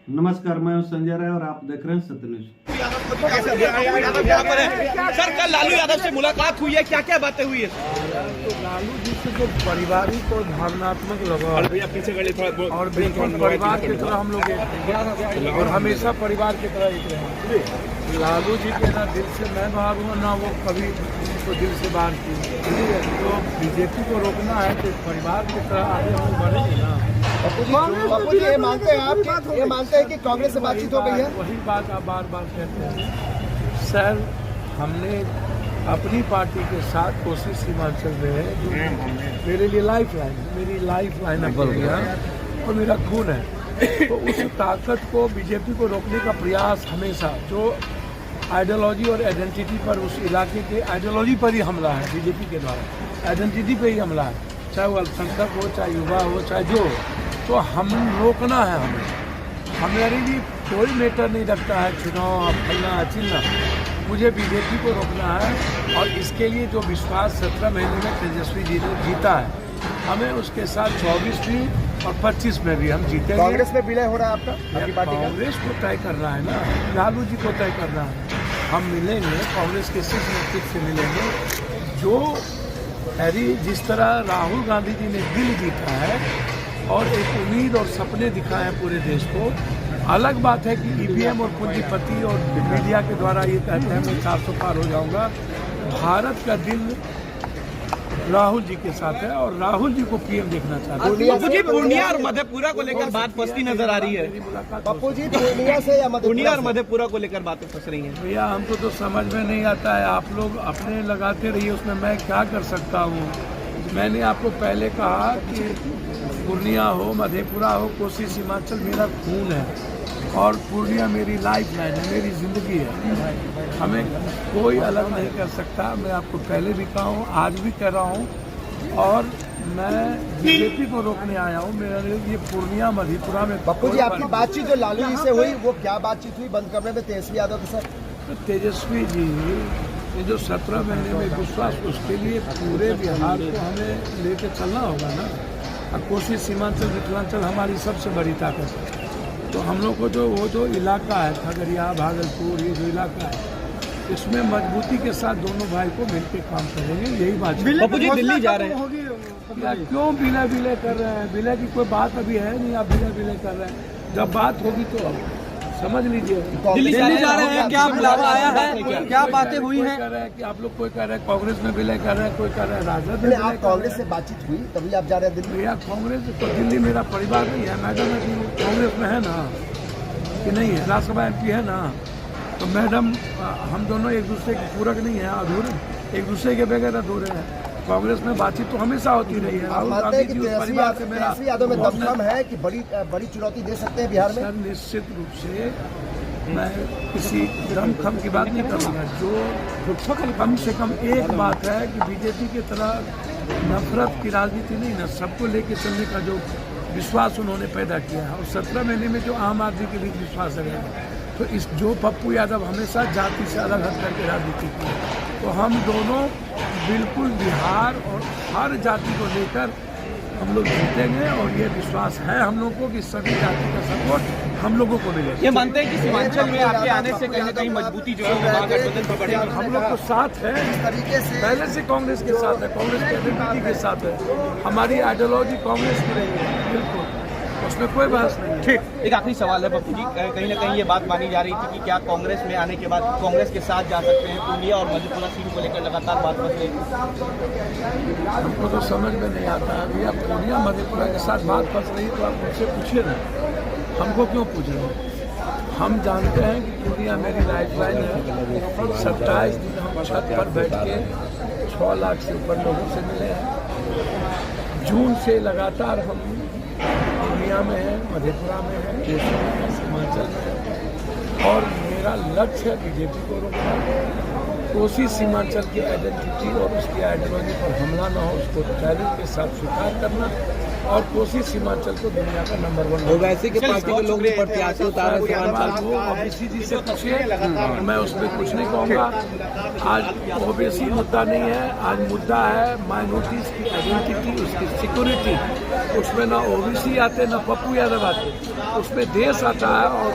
नमस्कार, मैं हूं संजय राय और आप देख रहे हैं सत्य न्यूज। सर, कल लालू यादव से मुलाकात हुई है, क्या क्या बातें हुई है? तो लालू जी से जो पारिवारिक और भावनात्मक लगाव और बिल्कुल परिवार की तरह हम लोग एक हैं और हमेशा परिवार की तरह एक रहे। लालू जी के ना दिल से मैं बाहर हूँ ना वो कभी उनको दिल से बाहर की। तो बीजेपी को रोकना है तो परिवार की तरह आगे हम बढ़ेंगे ना। बापू जी ये मानते हैं आप, ये मानते हैं कि कांग्रेस से बातचीत हो गई है? वही बात आप बार बार कहते हैं सर। हमने अपनी पार्टी के साथ कोशिश हिमाचल में है जो मेरे लिए लाइफ लाइन बन गया और मेरा खून है। तो उस ताकत को बीजेपी को रोकने का प्रयास हमेशा जो आइडियोलॉजी और आइडेंटिटी पर उस इलाके के आइडियोलॉजी पर ही हमला है बीजेपी के द्वारा, आइडेंटिटी पे ही हमला है, चाहे वो अल्पसंख्यक हो, चाहे युवा हो, चाहे जो हो। तो हम रोकना है हमारे लिए कोई मैटर नहीं रखता है चुनाव फलना चिन्ना। मुझे बीजेपी को रोकना है और इसके लिए जो विश्वास 17 महीने में तेजस्वी जी ने जीता है, हमें उसके साथ 24 भी और 25 में भी हम जीतेंगे। कांग्रेस में विलय हो रहा है आपका आपकी पार्टी का? कांग्रेस को तय करना है ना, लालू जी को तय करना है। हम मिलेंगे कांग्रेस के शीर्ष नेतृत्व से मिलेंगे। जो जिस तरह राहुल गांधी जी ने दिल जीता है और एक उम्मीद और सपने दिखाए हैं पूरे देश को। अलग बात है कि ईवीएम और पूंजीपति और मीडिया के द्वारा ये कहते हैं मैं 400 पार हो जाऊंगा। भारत का दिल राहुल जी के साथ है और राहुल जी को पीएम देखना चाहते हैं। पप्पू जी, पूर्णिया और मधेपुरा को लेकर बात फंसती नजर आ रही है। पप्पू जी पूर्णिया से या पूर्णिया और मधेपुरा को लेकर बातें फंस रही हैं। भैया हमको तो समझ में नहीं आता है, आप लोग अपने लगाते रहिए, उसमें मैं क्या कर सकता हूँ। मैंने आपको पहले कहा कि पूर्णिया हो, मधेपुरा हो, कोसी हिमाचल मेरा खून है और पूर्णिया मेरी लाइफ लाइन है, मेरी ज़िंदगी है। हमें कोई अलग नहीं कर सकता। मैं आपको पहले भी कहा हूँ, आज भी कह रहा हूँ और मैं बीजेपी को रोकने आया हूँ। मेरे लिए ये पूर्णिया मधेपुरा में। पप्पू जी आपकी बातचीत जो लालू जी से हुई वो क्या बातचीत हुई बंद कमरे में तेजस्वी यादव के साथ? तो तेजस्वी जी ये जो 17 महीने में विश्वास, उसके लिए पूरे बिहार को हमें लेके चलना होगा ना। और कोसी सीमांचल मिथिलांचल हमारी सबसे बड़ी ताकत है। तो हम लोग को जो इलाका है खगड़िया भागलपुर, ये जो इलाका है इसमें मजबूती के साथ दोनों भाई को मिलकर काम करेंगे, यही बात है। पप्पू जी दिल्ली जा रहे हैं, क्यों विलय कर रहे हैं? विलय की कोई बात अभी है नहीं, आप विलय कर रहे हैं। जब बात होगी तो समझ लीजिए। दिल्ली जा रहे हैं, क्या बुलावा आया है, क्या बातें हुई हैं? कह रहे हैं कि आप लोग कोई कह रहे हैं कांग्रेस में विलय कर रहे हैं, कोई कह रहे हैं राजद में। आप कांग्रेस से बातचीत हुई तभी आप जा रहे हैं दिल्ली? भैया कांग्रेस तो दिल्ली मेरा परिवार नहीं है, मैडम कांग्रेस में है ना कि नहीं है, राज्यसभा MP है ना। तो मैडम हम दोनों एक दूसरे के पूरक नहीं है, अधूरे, एक दूसरे के बगैर अधूरे हैं। कांग्रेस में बातचीत तो हमेशा होती रही है। आप मानते हैं कि तेजस्वी यादव में दमखम है कि बड़ी चुनौती दे सकते हैं बिहार में? सर निश्चित रूप से मैं किसी दमखम की बात नहीं करूँगा। जो कम से कम एक बात है कि बीजेपी की तरह नफरत की राजनीति नहीं ना, सबको लेके चलने का जो विश्वास उन्होंने पैदा किया है और 17 महीने में जो आम आदमी के बीच विश्वास है, तो इस जो पप्पू यादव हमेशा जाति से अलग हट करके राजनीति की, तो हम दोनों बिल्कुल बिहार और हर जाति को लेकर हम लोग जीतेंगे और ये विश्वास है हम लोगों को कि सभी जाति का सपोर्ट हम लोगों को मिलेगा। ये मानते हैं कि सीमांचल में आपके आने से कहीं ना कहीं मजबूती जो है महागठबंधन पर बढ़ेगी। हम लोग तो साथ है, तरीके से पहले से कांग्रेस के साथ है, कांग्रेस की आइडेंटिटी के साथ है, हमारी आइडियोलॉजी कांग्रेस की रही है, बिल्कुल उसमें कोई बहस नहीं है। ठीक, एक आखिरी सवाल है पप्पू जी, कहीं ना कहीं ये बात मानी जा रही थी कि क्या कांग्रेस में आने के बाद कांग्रेस के साथ जा सकते हैं? पूर्णिया और मधेपुरा सीट को लेकर लगातार बात बन रही है। हमको तो समझ में नहीं आता है भैया, पूर्णिया मधेपुरा के साथ बात फंस रही तो आप मुझसे पूछिए ना, हमको क्यों पूछ रहे हैं? हम जानते हैं कि पूर्णिया मेरी लाइफ लाइन है। 27 दिन हम छत पर बैठ के 6 लाख से ऊपर लोगों से मिले हैं। जून से लगातार हम पूर्णिया में है, मधेपुरा में है, कोसी में है, सीमांचल में है और मेरा लक्ष्य है बीजेपी को रोकना। कोसी सीमांचल की आइडेंटिटी और उसकी आइडियोलॉजी पर हमला न हो, उसको चैलेंज के साथ स्वीकार करना और कोसी सीमांचल को दुनिया का नंबर 1 हो। वैसे के पार्टी के लोग भी प्रत्याशी उतारे ओबीसी जी से पूछिए, मैं उस पर कुछ नहीं कहूँगा। आज ओबीसी मुद्दा नहीं है, आज मुद्दा है माइनॉरिटीज की आइडेंटिटी, उसकी सिक्योरिटी उसमें ना ओबीसी आते ना पप्पू यादव आते, उसमें देश आता है और